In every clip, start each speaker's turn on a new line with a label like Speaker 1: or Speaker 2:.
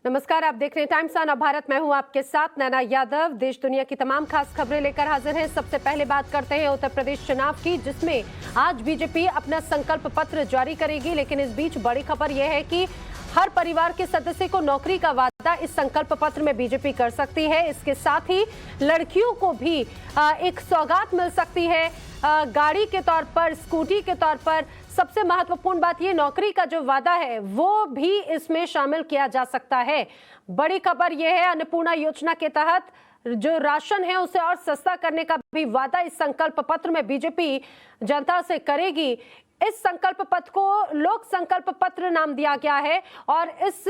Speaker 1: नमस्कार, आप देख रहे हैं टाइम्स ऑन भारत। मैं हूं आपके साथ नैना यादव। देश दुनिया की तमाम खास खबरें लेकर हाजिर हैं। सबसे पहले बात करते हैं उत्तर प्रदेश चुनाव की, जिसमें आज बीजेपी अपना संकल्प पत्र जारी करेगी। लेकिन इस बीच बड़ी खबर यह है कि हर परिवार के सदस्य को नौकरी का वादा इस संकल्प पत्र में बीजेपी कर सकती है। इसके साथ ही लड़कियों को भी एक सौगात मिल सकती है, गाड़ी के तौर पर, स्कूटी के तौर पर। सबसे महत्वपूर्ण बात ये, नौकरी का जो वादा है वो भी इसमें शामिल किया जा सकता है। बड़ी खबर यह है, अन्नपूर्णा योजना के तहत जो राशन है उसे और सस्ता करने का भी वादा इस संकल्प पत्र में बीजेपी जनता से करेगी। इस संकल्प पत्र को लोक संकल्प पत्र नाम दिया गया है और इस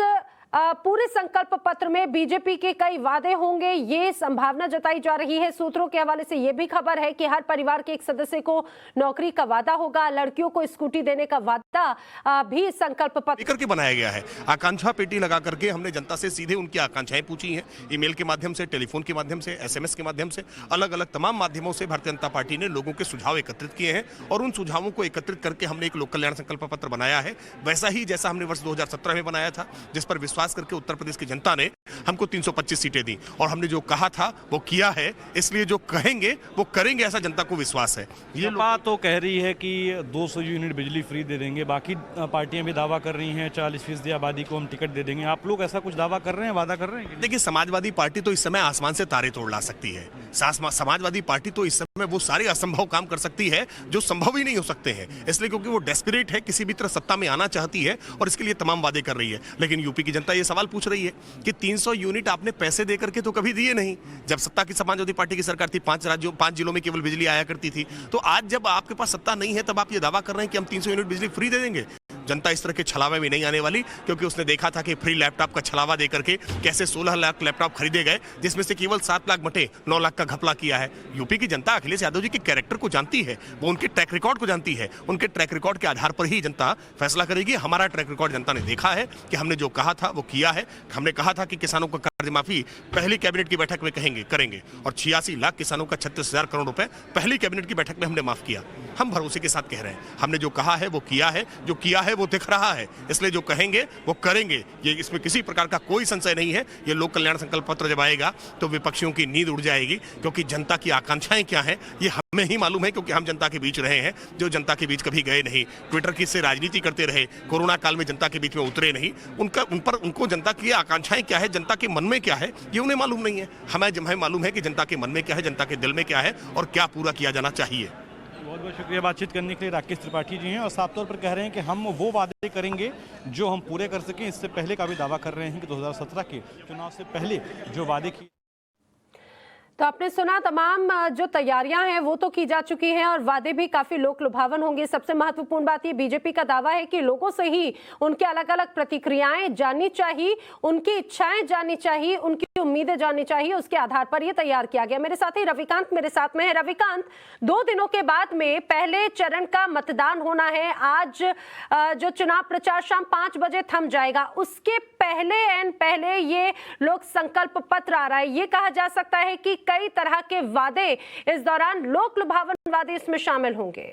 Speaker 1: पूरे संकल्प पत्र में बीजेपी के कई वादे होंगे, ये संभावना जताई जा रही है। सूत्रों के हवाले से यह भी खबर है कि हर परिवार के एक सदस्य को नौकरी का वादा होगा, लड़कियों को स्कूटी देने का वादा भी संकल्प पत्र
Speaker 2: करके बनाया गया है। आकांक्षा पेटी लगा करके हमने जनता से सीधे उनकी आकांक्षाएं पूछी हैं। ईमेल के माध्यम से, टेलीफोन के माध्यम से, एसएमएस के माध्यम से, अलग अलग तमाम माध्यमों से भारतीय जनता पार्टी ने लोगों के सुझाव एकत्रित किए हैं और उन सुझावों को एकत्रित करके हमने एक लोक कल्याण संकल्प पत्र बनाया है, वैसा ही जैसा हमने वर्ष 2017 में बनाया था, जिस पर विश्वास करके उत्तर प्रदेश की जनता ने हमको 325 सीटें दी और हमने जो कहा था वो किया है। इसलिए जो कहेंगे वो करेंगे, ऐसा जनता को विश्वास है।
Speaker 3: ये बात तो कह रही है कि 200 यूनिट बिजली फ्री दे देंगे, बाकी पार्टियां भी दावा कर रही हैं 40% आबादी को हम टिकट दे देंगे। आप लोग ऐसा कुछ दावा कर रहे हैं, वादा कर रहे हैं?
Speaker 2: देखिए, समाजवादी पार्टी तो इस समय आसमान से तारे तोड़ ला सकती है। समाजवादी पार्टी तो इस समय वो सारे असंभव काम कर सकती है जो संभव ही नहीं हो सकते हैं, इसलिए क्योंकि वो डेस्परेट है, किसी भी तरह सत्ता में आना चाहती है और इसके लिए तमाम वादे कर रही है। लेकिन यूपी की जनता ये सवाल पूछ रही है कि 300 यूनिट आपने पैसे दे करके तो कभी दिए नहीं। जब सत्ता की समाजवादी पार्टी की सरकार थी, 5 जिलों में केवल बिजली आया करती थी। तो आज जब आपके पास सत्ता नहीं है, तब आप ये दावा कर रहे हैं कि हम 300 यूनिट बिजली फ्री दे देंगे। जनता इस तरह के छलावे में नहीं आने वाली, क्योंकि उसने देखा था कि फ्री लैपटॉप का छलावा देकर के कैसे 16 लाख लैपटॉप खरीदे गए, जिसमें से केवल 7 लाख बटे 9 लाख का घपला किया है। यूपी की जनता अखिलेश यादव जी के कैरेक्टर को जानती है, वो उनके ट्रैक रिकॉर्ड को जानती है। उनके ट्रैक रिकॉर्ड के आधार पर ही जनता फैसला करेगी। हमारा ट्रैक रिकॉर्ड जनता ने देखा है कि हमने जो कहा था वो किया है। हमने कहा था कि किसानों को कर्ज माफी पहली कैबिनेट की बैठक में करेंगे और 86 लाख किसानों का 36,000 करोड़ रुपए पहली कैबिनेट की बैठक में हमने माफ किया। हम भरोसे के साथ कह रहे हैं, हमने जो कहा है वो किया है, जो किया है वो दिख रहा है, इसलिए जो कहेंगे वो करेंगे। ये इसमें किसी प्रकार का कोई संशय नहीं है। ये लोक कल्याण संकल्प पत्र जब आएगा तो विपक्षियों की नींद उड़ जाएगी, क्योंकि जनता की आकांक्षाएं क्या हैं ये हमें ही मालूम है, क्योंकि हम जनता के बीच रहे हैं। जो जनता के बीच कभी गए नहीं, ट्विटर की से राजनीति करते रहे, कोरोना काल में जनता के बीच में उतरे नहीं, उनको जनता की आकांक्षाएं क्या है, जनता के मन में क्या है, ये उन्हें मालूम नहीं है। हमें मालूम है कि जनता के मन में क्या है, जनता के दिल में क्या है और क्या पूरा किया जाना चाहिए।
Speaker 3: बहुत बहुत शुक्रिया बातचीत करने के लिए। राकेश त्रिपाठी जी हैं और साफ तौर पर कह रहे हैं कि हम वो वादे करेंगे जो हम पूरे कर सकें। इससे पहले का भी दावा कर रहे हैं कि 2017 के चुनाव से पहले जो वादे किए।
Speaker 1: तो आपने सुना, तमाम जो तैयारियां हैं वो तो की जा चुकी हैं और वादे भी काफी लोक लुभावन होंगे। सबसे महत्वपूर्ण बात ये बीजेपी का दावा है कि लोगों से ही उनके अलग अलग प्रतिक्रियाएं जाननी चाहिए, उनकी इच्छाएं जाननी चाहिए, उनकी उम्मीदें जाननी चाहिए। उसके आधार पर यह तैयार किया गया। मेरे साथ ही रविकांत मेरे साथ में है। रविकांत, 2 दिनों के बाद में पहले चरण का मतदान होना है। आज जो चुनाव प्रचार शाम 5 बजे थम जाएगा, उसके पहले ये लोक संकल्प पत्र आ रहा है। ये कहा जा सकता है कि कई तरह के वादे इस दौरान, लोक लुभावन वादे इसमें शामिल होंगे।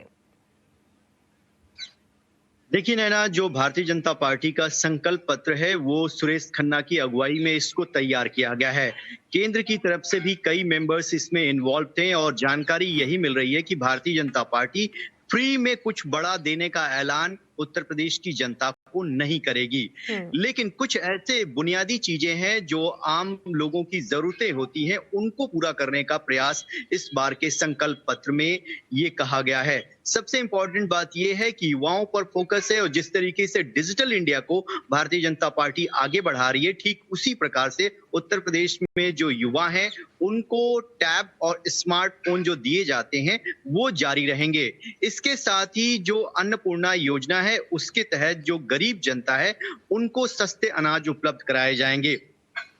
Speaker 4: देखिए नैना, जो भारतीय जनता पार्टी का संकल्प पत्र है वो सुरेश खन्ना की अगुवाई में इसको तैयार किया गया है। केंद्र की तरफ से भी कई मेंबर्स इसमें इन्वॉल्व थे और जानकारी यही मिल रही है कि भारतीय जनता पार्टी फ्री में कुछ बड़ा देने का ऐलान उत्तर प्रदेश की जनता को नहीं करेगी, लेकिन कुछ ऐसे बुनियादी चीजें हैं जो आम लोगों की जरूरतें होती हैं, उनको पूरा करने का प्रयास इस बार के संकल्प पत्र में ये कहा गया है। सबसे इंपॉर्टेंट बात यह है कि युवाओं पर फोकस है और जिस तरीके से डिजिटल इंडिया को भारतीय जनता पार्टी आगे बढ़ा रही है, ठीक उसी प्रकार से उत्तर प्रदेश में जो युवा हैं उनको टैब और स्मार्टफोन जो दिए जाते हैं वो जारी रहेंगे। इसके साथ ही जो अन्नपूर्णा योजना है उसके तहत जो गरीब जनता है उनको सस्ते अनाज उपलब्ध कराए जाएंगे।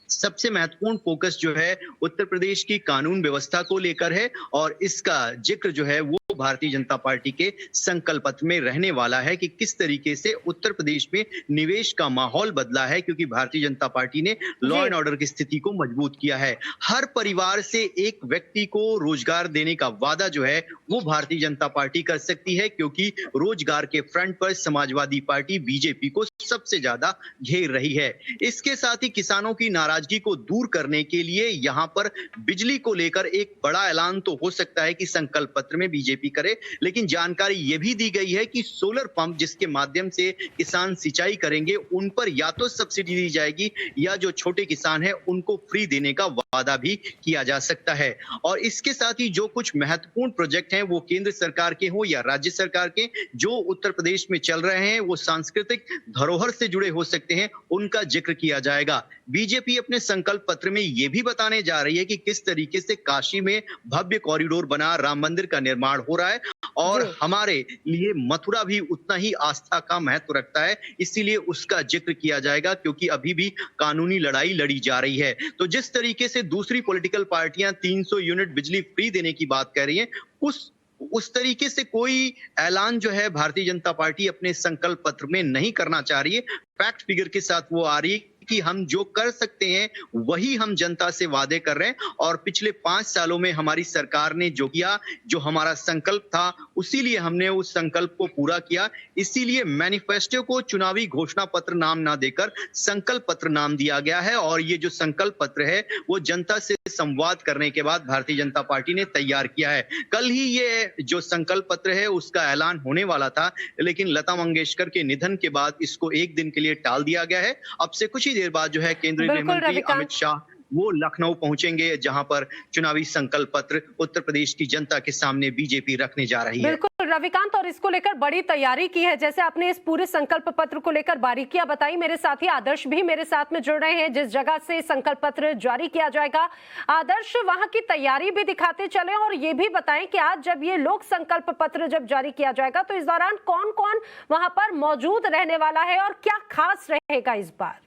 Speaker 4: सबसे महत्वपूर्ण फोकस जो है उत्तर प्रदेश की कानून व्यवस्था को लेकर है और इसका जिक्र जो है वो भारतीय जनता पार्टी के संकल्प पत्र में रहने वाला है कि किस तरीके से उत्तर प्रदेश में निवेश का माहौल बदला है, क्योंकि भारतीय जनता पार्टी ने लॉ एंड ऑर्डर की स्थिति को मजबूत किया है। हर परिवार से एक व्यक्ति को रोजगार देने का वादा जो है वो भारतीय जनता पार्टी कर सकती है, क्योंकि रोजगार के फ्रंट पर समाजवादी पार्टी बीजेपी को सबसे ज्यादा घेर रही है। इसके साथ ही किसानों की नाराजगी को दूर करने के लिए यहां पर बिजली को लेकर एक बड़ा ऐलान तो हो सकता है कि संकल्प पत्र में बीजेपी करे, लेकिन जानकारी यह भी दी गई है कि सोलर पंप जिसके माध्यम से किसान सिंचाई करेंगे उन पर या तो सब्सिडी दी जाएगी या जो छोटे किसान हैं उनको फ्री देने का वादा भी किया जा सकता है। और इसके साथ ही जो कुछ महत्वपूर्ण प्रोजेक्ट हैं वो केंद्र सरकार के हो या राज्य सरकार के, जो उत्तर प्रदेश में चल रहे हैं वो सांस्कृतिक धरोहर से जुड़े हो सकते हैं, उनका जिक्र किया जाएगा। बीजेपी अपने संकल्प पत्र में यह भी बताने जा रही है कि किस तरीके से काशी में भव्य कॉरिडोर बना, राम मंदिर का निर्माण हो रहा है और हमारे लिए मथुरा भी उतना ही आस्था का महत्व रखता है, इसीलिए उसका जिक्र किया जाएगा, क्योंकि अभी भी कानूनी लड़ाई लड़ी जा रही है। तो जिस तरीके से दूसरी पॉलिटिकल पार्टियां 300 यूनिट बिजली फ्री देने की बात कर रही हैं, उस तरीके से कोई ऐलान जो है भारतीय जनता पार्टी अपने संकल्प पत्र में नहीं करना चाह रही है। फैक्ट फिगर के साथ वो आ रही है कि हम जो कर सकते हैं वही हम जनता से वादे कर रहे हैं, और पिछले 5 सालों में हमारी सरकार ने जो किया, जो हमारा संकल्प था, उसीलिए हमने उस संकल्प को पूरा किया। इसीलिए मैनिफेस्टो को चुनावी घोषणा पत्र नाम ना देकर संकल्प पत्र नाम दिया गया है, और ये जो संकल्प पत्र है वो जनता से संवाद करने के बाद भारतीय जनता पार्टी ने तैयार किया है। कल ही ये जो संकल्प पत्र है उसका ऐलान होने वाला था, लेकिन लता मंगेशकर के निधन के बाद इसको एक दिन के लिए टाल दिया गया है। अब से कुछ ही देर बाद जो है केंद्रीय गृह मंत्री अमित शाह वो लखनऊ पहुंचेंगे, जहां पर चुनावी संकल्प पत्र उत्तर प्रदेश की जनता के सामने बीजेपी रखने जा रही है।
Speaker 1: बिल्कुल रविकांत, और इसको लेकर बड़ी तैयारी की है। जैसे आपने इस पूरे संकल्प पत्र को लेकर बारीकियां बताई, मेरे साथी आदर्श भी मेरे साथ में जुड़ रहे हैं। जिस जगह से संकल्प पत्र जारी किया जाएगा, आदर्श वहां की तैयारी भी दिखाते चले और ये भी बताएं कि आज जब ये लोक संकल्प पत्र जब जारी किया जाएगा तो इस दौरान कौन कौन वहां पर मौजूद रहने वाला है और क्या खास रहेगा इस बार।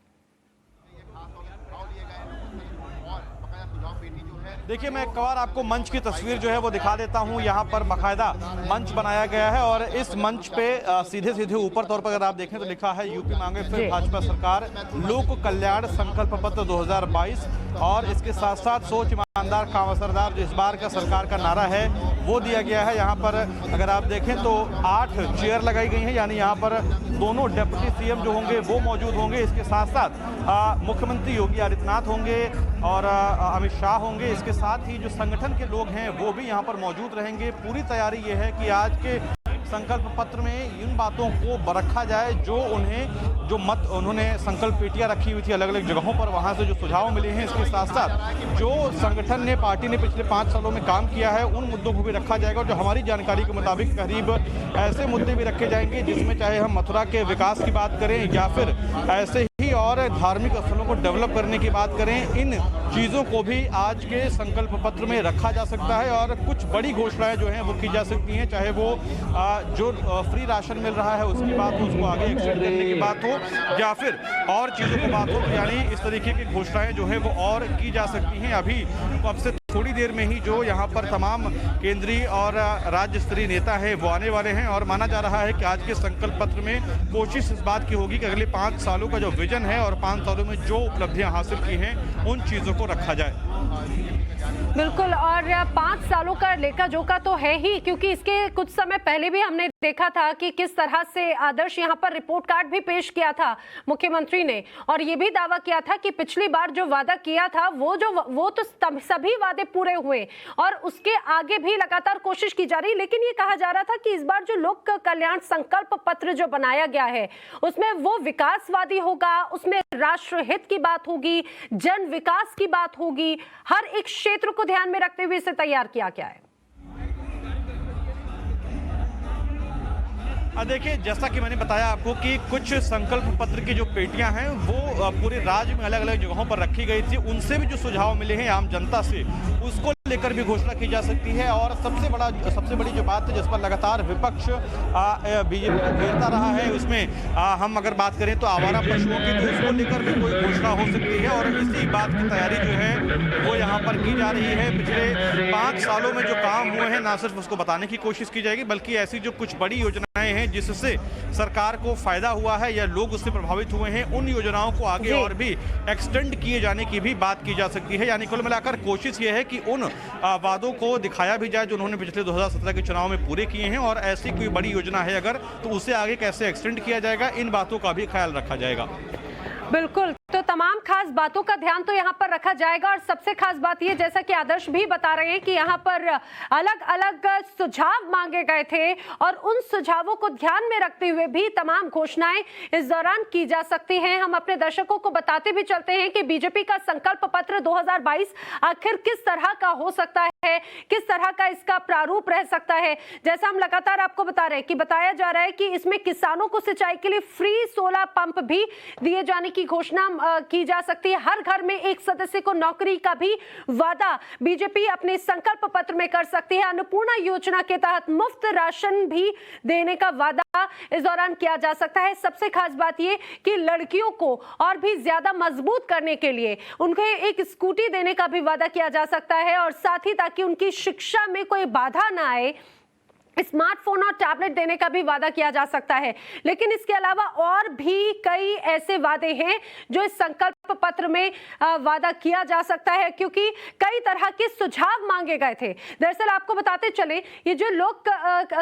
Speaker 3: देखिए, मैं एक बार आपको मंच की तस्वीर जो है वो दिखा देता हूं। यहाँ पर बाकायदा मंच बनाया गया है और इस मंच पे सीधे सीधे ऊपर तौर पर अगर आप देखें तो लिखा है यूपी मांगे फिर भाजपा सरकार, लोक कल्याण संकल्प पत्र 2022, और इसके साथ साथ सोच ईमानदार काम असरदार जो इस बार का सरकार का नारा है वो दिया गया है। यहाँ पर अगर आप देखें तो 8 चेयर लगाई गई हैं, यानी यहाँ पर दोनों डिप्टी सीएम जो होंगे वो मौजूद होंगे। इसके साथ साथ मुख्यमंत्री योगी आदित्यनाथ होंगे और अमित शाह होंगे। इसके साथ ही जो संगठन के लोग हैं वो भी यहाँ पर मौजूद रहेंगे। पूरी तैयारी ये है कि आज के संकल्प पत्र में इन बातों को बरखा जाए जो उन्होंने संकल्प पेटियां रखी हुई थी अलग अलग जगहों पर, वहां से जो सुझाव मिले हैं। इसके साथ साथ जो संगठन ने, पार्टी ने पिछले 5 सालों में काम किया है उन मुद्दों को भी रखा जाएगा। और जो हमारी जानकारी के मुताबिक करीब ऐसे मुद्दे भी रखे जाएंगे जिसमें चाहे हम मथुरा के विकास की बात करें या फिर ऐसे ही और धार्मिक स्थलों को डेवलप करने की बात करें, इन चीज़ों को भी आज के संकल्प पत्र में रखा जा सकता है। और कुछ बड़ी घोषणाएं जो हैं वो की जा सकती हैं, चाहे वो जो फ्री राशन मिल रहा है उसकी बात हो, उसको आगे एक्सटेंड करने की बात हो, या फिर और चीज़ों की बात हो, यानी इस तरीके की घोषणाएं जो है वो और की जा सकती हैं। अभी अब से थोड़ी देर में ही जो यहाँ पर तमाम केंद्रीय और राज्य स्तरीय नेता हैं वो आने वाले हैं, और माना जा रहा है कि आज के संकल्प पत्र में कोशिश इस बात की होगी कि अगले 5 सालों का जो विजन है और 5 सालों में जो उपलब्धियां हासिल की हैं उन चीज़ों को रखा जाए।
Speaker 1: बिल्कुल, और 5 सालों का लेखा जोखा तो है ही, क्योंकि इसके कुछ समय पहले भी हमने देखा था कि किस तरह से आदर्श यहाँ पर रिपोर्ट कार्ड भी पेश किया था मुख्यमंत्री ने, और ये भी दावा किया था कि पिछली बार जो वादा किया था वो तो सभी वादे पूरे हुए और उसके आगे भी लगातार कोशिश की जा रही। लेकिन ये कहा जा रहा था कि इस बार जो लोक कल्याण संकल्प पत्र जो बनाया गया है उसमें वो विकासवादी होगा, उसमें राष्ट्र हित की बात होगी, जन विकास की बात होगी, हर एक क्षेत्र को ध्यान में रखते हुए इसे तैयार किया गया है।
Speaker 3: देखिए, जैसा कि मैंने बताया आपको कि कुछ संकल्प पत्र की जो पेटियां हैं वो पूरे राज्य में अलग अलग जगहों पर रखी गई थी, उनसे भी जो सुझाव मिले हैं आम जनता से उसको लेकर भी घोषणा की जा सकती है। और सबसे बड़ी जो बात है जिस पर लगातार विपक्ष बीजेपी को घेरता रहा है, उसमें हम अगर बात करें तो आवारा पशुओं की, तो उसको लेकर भी कोई घोषणा हो सकती है। और इसी बात की तैयारी जो है वो यहाँ पर की जा रही है। पिछले 5 सालों में जो काम हुए हैं ना सिर्फ उसको बताने की कोशिश की जाएगी, बल्कि ऐसी जो कुछ बड़ी योजनाएं हैं जिससे सरकार को फायदा हुआ है या लोग उससे प्रभावित हुए हैं, उन योजनाओं को आगे और भी एक्सटेंड किए जाने की भी बात की जा सकती है। यानी कुल मिलाकर कोशिश ये है कि उन वादों को दिखाया भी जाए जो उन्होंने पिछले 2017 के चुनाव में पूरे किए हैं, और ऐसी कोई बड़ी योजना है अगर तो उसे आगे कैसे एक्सटेंड किया जाएगा, इन बातों का भी ख्याल रखा जाएगा।
Speaker 1: बिल्कुल, तो तमाम खास बातों का ध्यान तो यहाँ पर रखा जाएगा। और सबसे खास बात ये, जैसा कि आदर्श भी बता रहे हैं कि यहाँ पर अलग अलग सुझाव मांगे गए थे और उन सुझावों को ध्यान में रखते हुए भी तमाम घोषणाएं इस दौरान की जा सकती हैं। हम अपने दर्शकों को बताते भी चलते हैं कि बीजेपी का संकल्प पत्र 2022 आखिर किस तरह का हो सकता है, किस तरह का इसका प्रारूप रह सकता है। जैसा हम लगातार आपको बता रहे हैं कि बताया जा रहा है कि इसमें किसानों को सिंचाई के लिए फ्री सोलर पंप भी दिए जाने की घोषणा की जा सकती है। हर घर में एक सदस्य को नौकरी का भी वादा बीजेपी अपने संकल्प पत्र में कर सकती है। अन्नपूर्णा योजना के तहत मुफ्त राशन भी देने का वादा इस दौरान किया जा सकता है। सबसे खास बात यह कि लड़कियों को और भी ज्यादा मजबूत करने के लिए उन्हें एक स्कूटी देने का भी वादा किया जा सकता है, और साथ ही ताकि उनकी शिक्षा में कोई बाधा ना आए, स्मार्टफोन और टैबलेट देने का भी वादा किया जा सकता है। लेकिन इसके अलावा और भी कई ऐसे वादे हैं जो इस संकल्प पत्र में वादा किया जा सकता है, क्योंकि कई तरह के सुझाव मांगे गए थे। दरअसल आपको बताते चले, ये जो लोक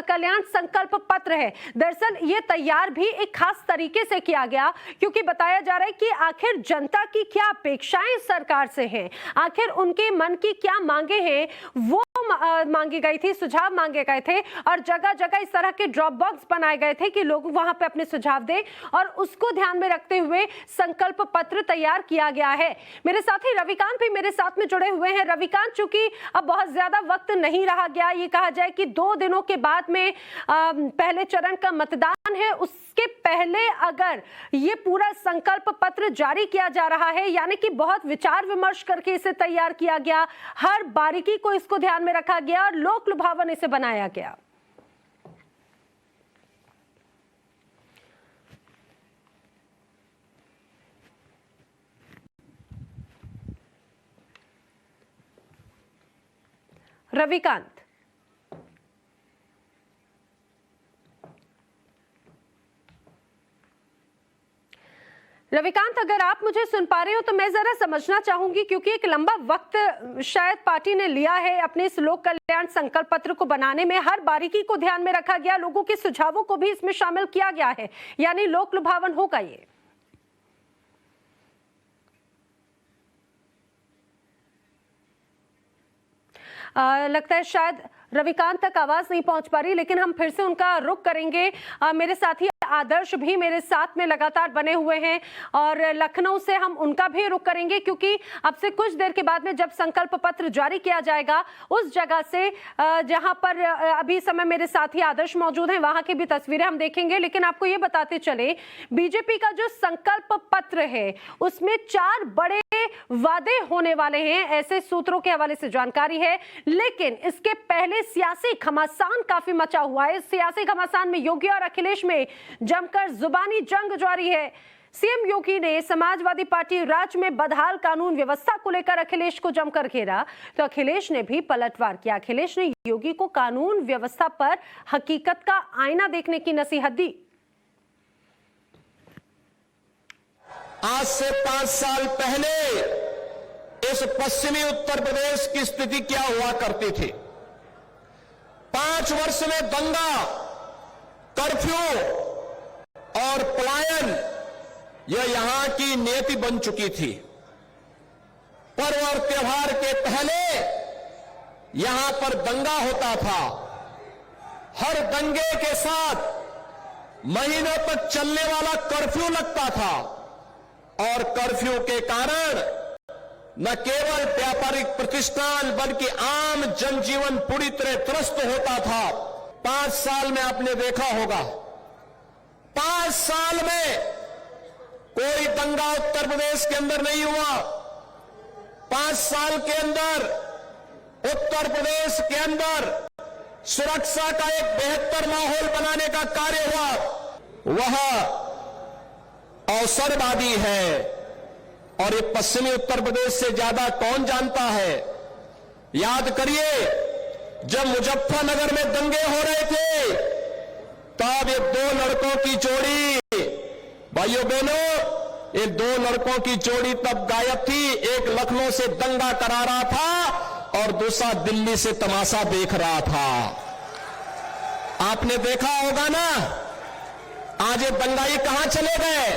Speaker 1: कल्याण संकल्प पत्र है, दरअसल ये तैयार भी एक खास तरीके से किया गया, क्योंकि बताया जा रहा है कि आखिर जनता की क्या अपेक्षाएं सरकार से हैं, आखिर उनके मन की क्या मांगे हैं, वो मांगी गई थी, सुझाव मांगे गए थे। और जगह जगह इस तरह के ड्रॉप बॉक्स बनाए गए थे कि लोग वहां पे अपने सुझाव दें, और उसको ध्यान में रखते हुए संकल्प पत्र तैयार किया गया है। मेरे साथी रविकांत भी मेरे साथ में जुड़े हुए हैं। रविकांत, चूंकि अब बहुत ज्यादा वक्त नहीं रहा गया, ये कहा जाए कि 2 दिनों के बाद में पहले चरण का मतदान है, उसके पहले अगर ये पूरा संकल्प पत्र जारी किया जा रहा है, यानी कि बहुत विचार विमर्श करके इसे तैयार किया गया, हर बारीकी को इसको ध्यान में रखा गया और लोक लुभावन इसे बनाया गया। रविकांत, अगर आप मुझे सुन पा रहे हो तो मैं जरा समझना चाहूंगी, क्योंकि एक लंबा वक्त शायद पार्टी ने लिया है अपने इस लोक कल्याण संकल्प पत्र को बनाने में, हर बारीकी को ध्यान में रखा गया, लोगों के सुझावों को भी इसमें शामिल किया गया है, यानी लोक लुभावन होगा ये। लगता है शायद रविकांत तक आवाज नहीं पहुंच पा रही, लेकिन हम फिर से उनका रुख करेंगे। मेरे साथी आदर्श भी मेरे साथ में लगातार बने हुए हैं और लखनऊ से हम उनका भी रुख करेंगे, क्योंकि अब से कुछ देर के बाद में जब संकल्प पत्र जारी किया जाएगा, उस जगह से जहां पर अभी समय मेरे साथी आदर्श मौजूद हैं, वहां की भी तस्वीरें हम देखेंगे। लेकिन आपको ये बताते चले, बीजेपी का जो संकल्प पत्र है उसमें 4 बड़े वादे होने वाले हैं, ऐसे सूत्रों के हवाले से जानकारी है। लेकिन इसके पहले सियासी घमासान काफी मचा हुआ है। इस सियासी घमासान में योगी और अखिलेश में जमकर जुबानी जंग जारी है। सीएम योगी ने समाजवादी पार्टी राज्य में बदहाल कानून व्यवस्था को लेकर अखिलेश को जमकर घेरा, तो अखिलेश ने भी पलटवार किया। अखिलेश ने योगी को कानून व्यवस्था पर हकीकत का आईना देखने की नसीहत दी।
Speaker 5: आज से 5 साल पहले इस पश्चिमी उत्तर प्रदेश की स्थिति क्या हुआ करती थी। 5 वर्ष में दंगा, कर्फ्यू और पलायन यह यहां की नीति बन चुकी थी। पर्व और त्योहार के पहले यहां पर दंगा होता था। हर दंगे के साथ महीनों तक चलने वाला कर्फ्यू लगता था, और कर्फ्यू के कारण न केवल व्यापारिक प्रतिष्ठान बल्कि आम जनजीवन पूरी तरह त्रस्त होता था। 5 साल में आपने देखा होगा, 5 साल में कोई दंगा उत्तर प्रदेश के अंदर नहीं हुआ। 5 साल के अंदर उत्तर प्रदेश के अंदर सुरक्षा का एक बेहतर माहौल बनाने का कार्य हुआ, वह अवसरवादी है। और ये पश्चिमी उत्तर प्रदेश से ज्यादा कौन जानता है? याद करिए, जब मुजफ्फरनगर में दंगे हो रहे थे, तब ये दो लड़कों की जोड़ी, भाइयों बहनों, ये दो लड़कों की जोड़ी तब गायब थी। एक लखनऊ से दंगा करा रहा था और दूसरा दिल्ली से तमाशा देख रहा था। आपने देखा होगा ना, आज ये दंगाई कहां चले गए?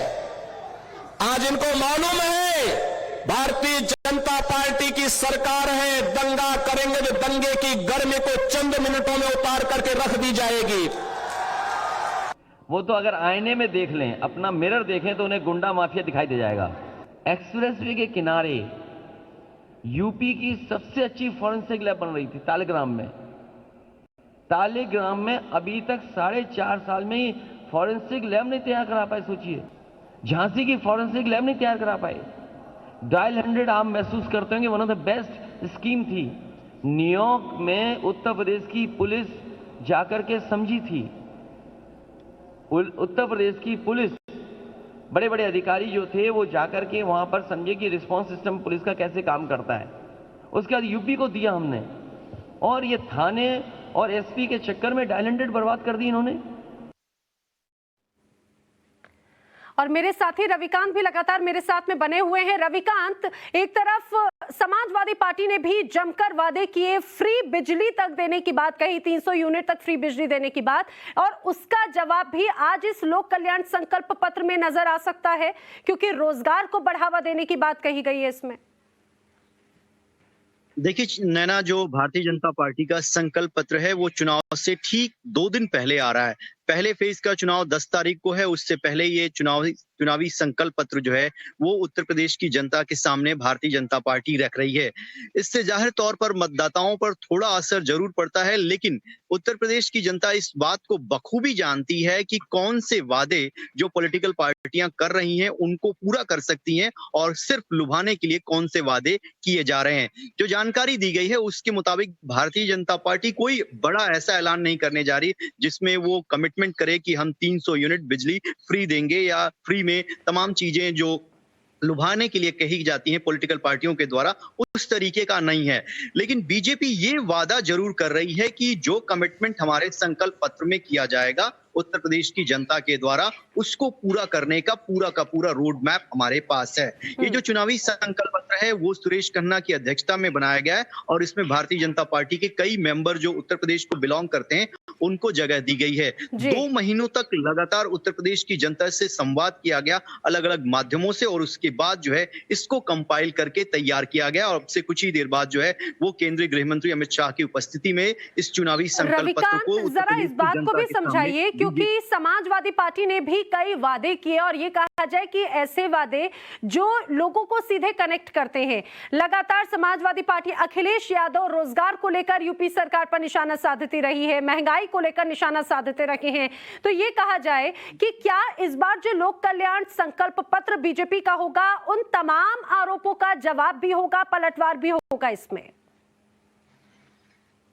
Speaker 5: आज इनको मालूम है भारतीय जनता पार्टी की सरकार है, दंगा करेंगे तो दंगे की गर्मी को चंद मिनटों में उतार करके रख दी जाएगी।
Speaker 6: वो तो अगर आईने में देख लें, अपना मिरर देखें, तो उन्हें गुंडा माफिया दिखाई दे जाएगा। एक्सप्रेसवे के किनारे यूपी की सबसे अच्छी फॉरेंसिक लैब बन रही थी तालिग्राम में। तालिग्राम में अभी तक 4.5 साल में ही फॉरेंसिक लैब नहीं तैयार करा पाए। सोचिए, झांसी की फॉरेंसिक लैब नहीं तैयार करा पाए। डायल 100 आप महसूस करते होंगे, one of the best scheme थी। न्यूयॉर्क में उत्तर प्रदेश की पुलिस जाकर के समझी थी। उत्तर प्रदेश की पुलिस, बड़े बड़े अधिकारी जो थे, वो जाकर के वहां पर समझे कि रिस्पांस सिस्टम पुलिस का कैसे काम करता है। उसके बाद यूपी को दिया हमने, और ये थाने और एसपी के चक्कर में डायल 100 बर्बाद कर दी इन्होंने।
Speaker 1: और मेरे साथी रविकांत भी लगातार मेरे साथ में बने हुए हैं। रविकांत, एक तरफ समाजवादी पार्टी ने भी जमकर वादे किए, फ्री बिजली तक देने की बात कही, 300 यूनिट तक फ्री बिजली देने की बात, और उसका जवाब भी आज इस लोक कल्याण संकल्प पत्र में नजर आ सकता है, क्योंकि रोजगार को बढ़ावा देने की बात कही गई है इसमें।
Speaker 4: देखिए नैना, जो भारतीय जनता पार्टी का संकल्प पत्र है वो चुनाव से ठीक 2 दिन पहले आ रहा है। पहले फेज का चुनाव 10 तारीख को है, उससे पहले ये चुनावी संकल्प पत्र जो है वो उत्तर प्रदेश की जनता के सामने भारतीय जनता पार्टी रख रही है। इससे जाहिर तौर पर मतदाताओं पर थोड़ा असर जरूर पड़ता है, लेकिन उत्तर प्रदेश की जनता इस बात को बखूबी जानती है कि कौन से वादे जो पॉलिटिकल पार्टियां कर रही हैं उनको पूरा कर सकती हैं और सिर्फ लुभाने के लिए कौन से वादे किए जा रहे हैं। जो जानकारी दी गई है उसके मुताबिक भारतीय जनता पार्टी कोई बड़ा ऐसा ऐलान नहीं करने जा रही जिसमें वो कमिटमेंट करे कि हम 300 यूनिट बिजली फ्री देंगे या फ्री में तमाम चीजें जो लुभाने के लिए कही जाती हैं पॉलिटिकल पार्टियों के द्वारा, उस तरीके का नहीं है। लेकिन बीजेपी ये वादा जरूर कर रही है कि जो कमिटमेंट हमारे संकल्प पत्र में किया जाएगा उत्तर प्रदेश की जनता के द्वारा, उसको पूरा करने का पूरा रोड मैप हमारे पास है। ये जो चुनावी संकल्प पत्र है वो सुरेश खन्ना की अध्यक्षता में बनाया गया है और इसमें भारतीय जनता पार्टी के कई मेंबर जो उत्तर प्रदेश को बिलोंग करते हैं उनको जगह दी गई है। 2 महीनों तक लगातार उत्तर प्रदेश की जनता से संवाद किया गया अलग अलग माध्यमों से, और उसके बाद जो है इसको कंपाइल करके तैयार किया गया। और अब से कुछ ही देर बाद जो है वो केंद्रीय गृह मंत्री अमित शाह की उपस्थिति में इस चुनावी संकल्प पत्र को
Speaker 1: जरा इस बात को भी समझाइए, क्योंकि समाजवादी पार्टी ने भी कई वादे किए और ये कहा जाए कि ऐसे वादे जो लोगों को सीधे कनेक्ट करते हैं। लगातार समाजवादी पार्टी अखिलेश यादव रोजगार को लेकर यूपी सरकार पर निशाना साधती रही है, महंगाई को लेकर निशाना साधते रहे हैं। तो ये कहा जाए कि क्या इस बार जो लोक कल्याण संकल्प पत्र बीजेपी का होगा, उन तमाम आरोपों का जवाब भी होगा, पलटवार भी होगा इसमें?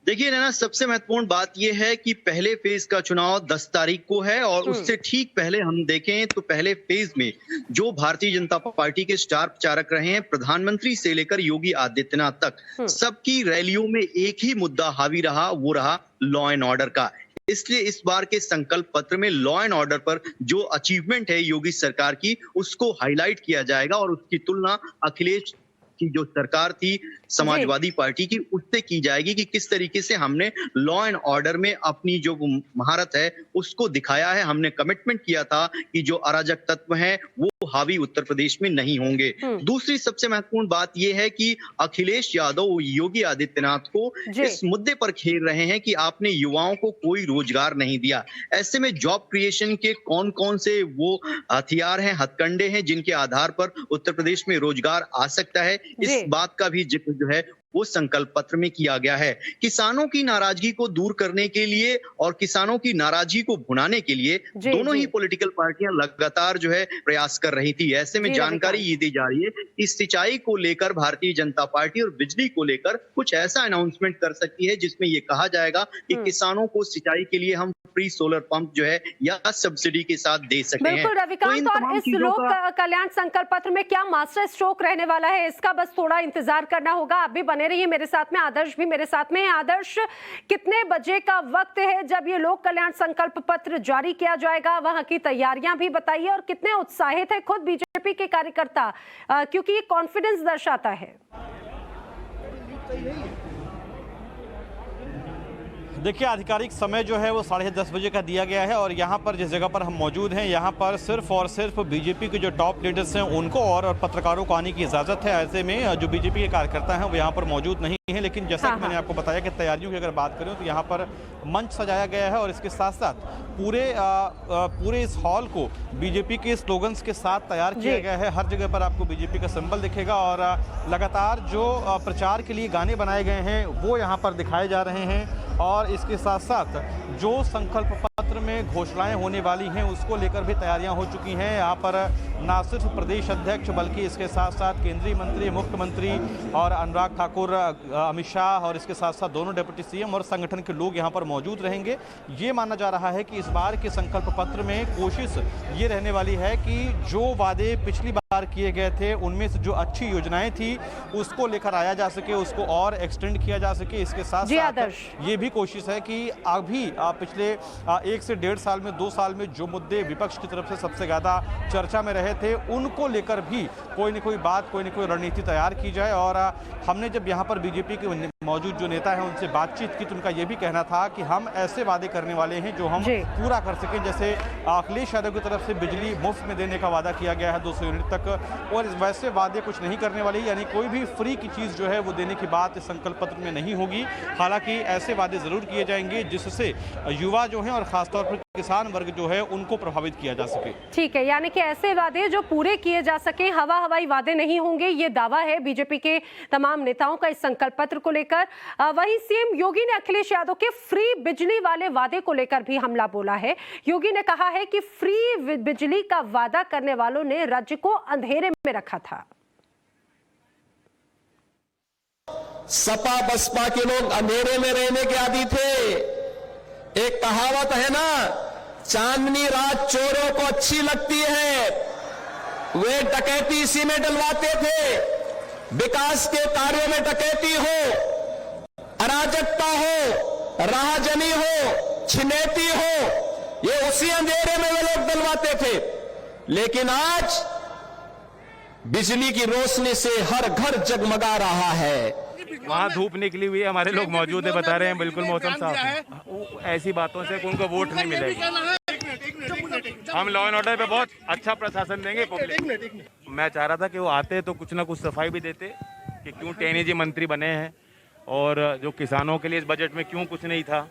Speaker 4: देखिए ना, सबसे महत्वपूर्ण बात यह है कि पहले फेज का चुनाव 10 तारीख को है और उससे ठीक पहले हम देखें तो पहले फेज में जो भारतीय जनता पार्टी के स्टार प्रचारक रहे हैं, प्रधानमंत्री से लेकर योगी आदित्यनाथ तक, सबकी रैलियों में एक ही मुद्दा हावी रहा, वो रहा लॉ एंड ऑर्डर का। इसलिए इस बार के संकल्प पत्र में लॉ एंड ऑर्डर पर जो अचीवमेंट है योगी सरकार की उसको हाईलाइट किया जाएगा और उसकी तुलना अखिलेश की जो सरकार थी समाजवादी पार्टी की उससे की जाएगी कि किस तरीके से हमने लॉ एंड ऑर्डर में अपनी जो महारत है उसको दिखाया है। हमने कमिटमेंट किया था कि जो अराजक तत्व हैं वो हावी उत्तर प्रदेश में नहीं होंगे। दूसरी सबसे महत्वपूर्ण बात यह है कि अखिलेश यादव योगी आदित्यनाथ को इस मुद्दे पर घेर रहे हैं कि आपने युवाओं को कोई रोजगार नहीं दिया। ऐसे में जॉब क्रिएशन के कौन कौन से वो हथियार हैं, हथकंडे हैं जिनके आधार पर उत्तर प्रदेश में रोजगार आ सकता है, इस बात का भी जिक्र जो है वो संकल्प पत्र में किया गया है। किसानों की नाराजगी को दूर करने के लिए और किसानों की नाराजगी को भुनाने के लिए दोनों ही पॉलिटिकल पार्टियां लगातार जो है प्रयास कर रही थी। ऐसे में जानकारी ये दी जा रही है कि सिंचाई को लेकर भारतीय जनता पार्टी और बिजली को लेकर कुछ ऐसा अनाउंसमेंट कर सकती है जिसमें ये कहा जाएगा कि किसानों को सिंचाई के लिए हम फ्री सोलर पंप जो है या सब्सिडी के साथ दे सकते हैं।
Speaker 1: बिल्कुल रविकांत, और इस लोक कल्याण संकल्प पत्र में क्या मास्टर स्ट्रोक रहने वाला है, इसका बस थोड़ा इंतजार करना होगा। आप भी बने रहिए मेरे साथ में, आदर्श भी मेरे साथ में है। आदर्श, कितने बजे का वक्त है जब ये लोक कल्याण संकल्प पत्र जारी किया जाएगा? वहां की तैयारियां भी बताइए और कितने उत्साहित है खुद बीजेपी के कार्यकर्ता, क्योंकि ये कॉन्फिडेंस दर्शाता है।
Speaker 3: देखिए, आधिकारिक समय जो है वो 10:30 बजे का दिया गया है और यहाँ पर जिस जगह पर हम मौजूद हैं यहाँ पर सिर्फ और सिर्फ बीजेपी के जो टॉप लीडर्स हैं उनको और पत्रकारों को आने की इजाज़त है। ऐसे में जो बीजेपी के कार्यकर्ता हैं वो यहाँ पर मौजूद नहीं हैं। लेकिन जैसा कि मैंने आपको बताया कि तैयारियों की अगर बात करें तो यहाँ पर मंच सजाया गया है और इसके साथ साथ पूरे इस हॉल को बीजेपी के स्लोगन्स के साथ तैयार किया गया है। हर जगह पर आपको बीजेपी का सिंबल दिखेगा और लगातार जो प्रचार के लिए गाने बनाए गए हैं वो यहाँ पर दिखाए जा रहे हैं। और इसके साथ साथ जो संकल्प पत्र में घोषणाएं होने वाली हैं उसको लेकर भी तैयारियां हो चुकी हैं। यहाँ पर ना सिर्फ प्रदेश अध्यक्ष बल्कि इसके साथ साथ केंद्रीय मंत्री, मुख्यमंत्री और अनुराग ठाकुर, अमित शाह और इसके साथ साथ दोनों डिप्टी सीएम और संगठन के लोग यहाँ पर मौजूद रहेंगे। ये माना जा रहा है कि इस बार के संकल्प पत्र में कोशिश ये रहने वाली है कि जो वादे पिछली बार किए गए थे उनमें से जो अच्छी योजनाएं थी उसको लेकर आया जा सके, उसको और एक्सटेंड किया जा सके। इसके साथ साथ ये भी कोशिश है कि अभी पिछले 1 से 1.5 साल में 2 साल में जो मुद्दे विपक्ष की तरफ से सबसे ज्यादा चर्चा में रहे थे उनको लेकर भी कोई न कोई बात, कोई न कोई रणनीति तैयार की जाए। और हमने जब यहाँ पर बीजेपी के मौजूद जो नेता हैं उनसे बातचीत की तो उनका ये भी कहना था कि हम ऐसे वादे करने वाले हैं जो हम पूरा कर सकें। जैसे अखिलेश यादव की तरफ से बिजली मुफ्त में देने का वादा किया गया है 200 यूनिट तक, और वैसे वादे कुछ नहीं करने वाले, यानी कोई भी फ्री की चीज़ जो है वो देने की बात इस संकल्प पत्र में नहीं होगी। हालांकि ऐसे वादे जरूर किए जाएंगे जिससे युवा जो हैं और खासतौर पर किसान वर्ग जो है उनको प्रभावित किया जा सके।
Speaker 1: ठीक है, यानी कि ऐसे वादे जो पूरे किए जा सके, हवाई वादे नहीं होंगे, ये दावा है बीजेपी के तमाम नेताओं का इस संकल्प पत्र को लेकर। वहीं सीएम योगी ने अखिलेश यादव के फ्री बिजली वाले वादे को लेकर भी हमला बोला है। योगी ने कहा है कि फ्री बिजली का वादा करने वालों ने राज्य को अंधेरे में रखा था।
Speaker 5: सपा बसपा के लोग अंधेरे में रहने के आदी थे। एक कहावत है ना, चांदनी रात चोरों को अच्छी लगती है। वे डकैती इसी में डलवाते थे। विकास के कार्यों में डकैती हो, अराजकता हो, राहजनी हो, छिनेती हो, ये उसी अंधेरे में वे लोग डलवाते थे। लेकिन आज बिजली की रोशनी से हर घर जगमगा रहा है।
Speaker 7: वहाँ धूप निकली हुई है, हमारे लोग मौजूद है, बता रहे हैं बिल्कुल मौसम साफ है। ऐसी बातों से उनको वोट नहीं मिलेगी। हम लॉ एंड ऑर्डर पे बहुत अच्छा प्रशासन देंगे पब्लिक। मैं चाह रहा था कि वो आते तो कुछ ना कुछ सफाई भी देते कि क्यों टेनी जी मंत्री बने हैं और जो किसानों के लिए इस बजट में क्यों कुछ नहीं था।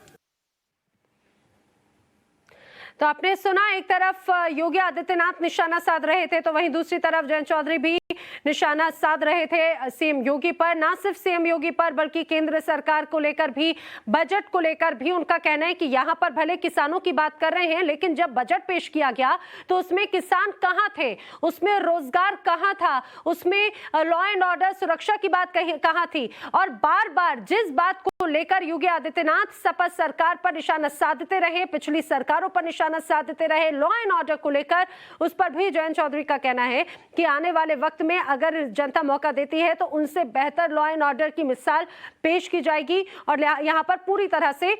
Speaker 1: तो आपने सुना, एक तरफ योगी आदित्यनाथ निशाना साध रहे थे तो वहीं दूसरी तरफ जयंत चौधरी भी निशाना साध रहे थे सीएम योगी पर। ना सिर्फ सीएम योगी पर बल्कि केंद्र सरकार को लेकर भी, बजट को लेकर भी उनका कहना है कि यहाँ पर भले किसानों की बात कर रहे हैं लेकिन जब बजट पेश किया गया तो उसमें किसान कहाँ थे, उसमें रोजगार कहाँ था, उसमें लॉ एंड ऑर्डर सुरक्षा की बात कहाँ थी। और बार बार जिस बात को लेकर योगी आदित्यनाथ सपा सरकार पर निशाना साधते रहे, पिछली सरकारों पर निशाना साधते रहे, लॉ एंड ऑर्डर को लेकर, उस पर भी जयंत चौधरी का कहना है कि आने वाले वक्त में अगर जनता मौका देती है तो उनसे बेहतर लॉ एंड ऑर्डर की मिसाल पेश की जाएगी और यहाँ पर पूरी तरह से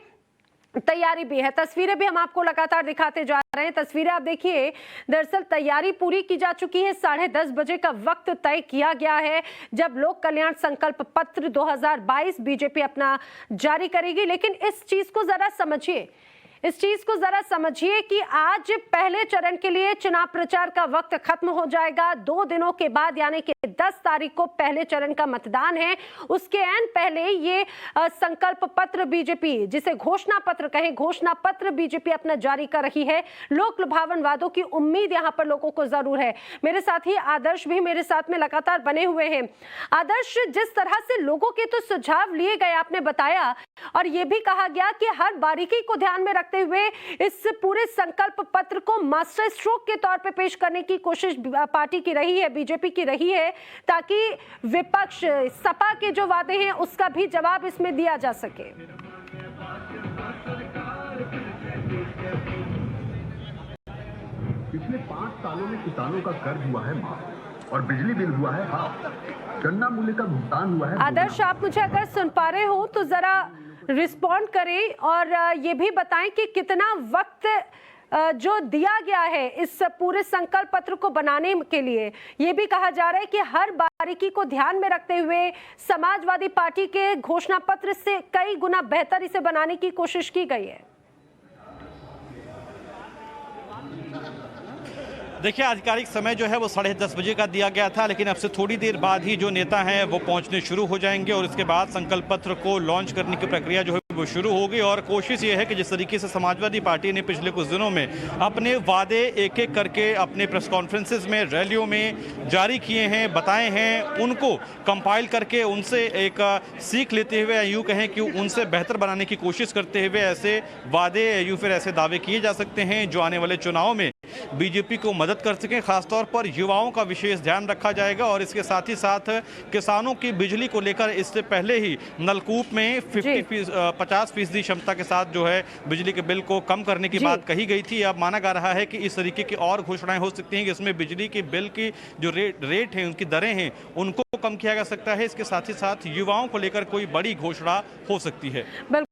Speaker 1: तैयारी भी है। तस्वीरें भी हम आपको लगातार दिखाते जा रहे हैं। तस्वीरें आप देखिए, दरअसल तैयारी पूरी की जा चुकी है। 10:30 बजे का वक्त तय किया गया है जब लोक कल्याण संकल्प पत्र 2022 बीजेपी अपना जारी करेगी। लेकिन इस चीज को जरा समझिए, इस चीज को जरा समझिए कि आज पहले चरण के लिए चुनाव प्रचार का वक्त खत्म हो जाएगा। 2 दिनों के बाद यानी कि 10 तारीख को पहले चरण का मतदान है। उसके एन पहले ये संकल्प पत्र बीजेपी, जिसे घोषणा पत्र कहें, घोषणा पत्र बीजेपी अपना जारी कर रही है। लोक लुभावन वादों की उम्मीद यहां पर लोगों को जरूर है। मेरे साथ ही आदर्श भी मेरे साथ में लगातार बने हुए हैं। आदर्श, जिस तरह से लोगों के तो सुझाव लिए गए आपने बताया, और यह भी कहा गया कि हर बारीकी को ध्यान में रखते हुए इस पूरे संकल्प पत्र को मास्टर स्ट्रोक के तौर पे पेश करने की कोशिश पार्टी की रही है, बीजेपी की रही है, ताकि विपक्ष सपा के जो वादे हैं उसका भी जवाब इसमें दिया जा सके।
Speaker 8: पिछले 5 सालों में किसानों का कर्ज हुआ है माफ और बिजली बिल हुआ है हाफ, गन्ना मूल्य का भुगतान हुआ है।
Speaker 1: आदर्श, आप मुझे अगर सुन पा रहे हो तो जरा रिस्पॉन्ड करें और ये भी बताएं कि कितना वक्त जो दिया गया है इस पूरे संकल्प पत्र को बनाने के लिए। ये भी कहा जा रहा है कि हर बारीकी को ध्यान में रखते हुए समाजवादी पार्टी के घोषणा पत्र से कई गुना बेहतर इसे बनाने की कोशिश की गई है।
Speaker 3: देखिए, आधिकारिक समय जो है वो 10:30 बजे का दिया गया था, लेकिन अब से थोड़ी देर बाद ही जो नेता हैं वो पहुंचने शुरू हो जाएंगे और इसके बाद संकल्प पत्र को लॉन्च करने की प्रक्रिया जो है वो शुरू होगी। और कोशिश ये है कि जिस तरीके से समाजवादी पार्टी ने पिछले कुछ दिनों में अपने वादे एक एक करके अपने प्रेस कॉन्फ्रेंसेज में, रैलियों में जारी किए हैं, बताए हैं, उनको कंपाइल करके उनसे एक सीख लेते हुए, यूँ कहें कि उनसे बेहतर बनाने की कोशिश करते हुए ऐसे वादे यूँ फिर ऐसे दावे किए जा सकते हैं जो आने वाले चुनाव में बीजेपी को मदद कर सकें। खासतौर पर युवाओं का विशेष ध्यान रखा जाएगा और इसके साथ ही साथ किसानों की बिजली को लेकर इससे पहले ही नलकूप में 50% क्षमता के साथ जो है बिजली के बिल को कम करने की बात कही गई थी। अब माना जा रहा है कि इस तरीके की और घोषणाएं हो सकती हैं कि इसमें बिजली के बिल की जो रेट है, उनकी दरें हैं, उनको कम किया जा सकता है। इसके साथ ही साथ युवाओं को लेकर कोई बड़ी घोषणा हो सकती है।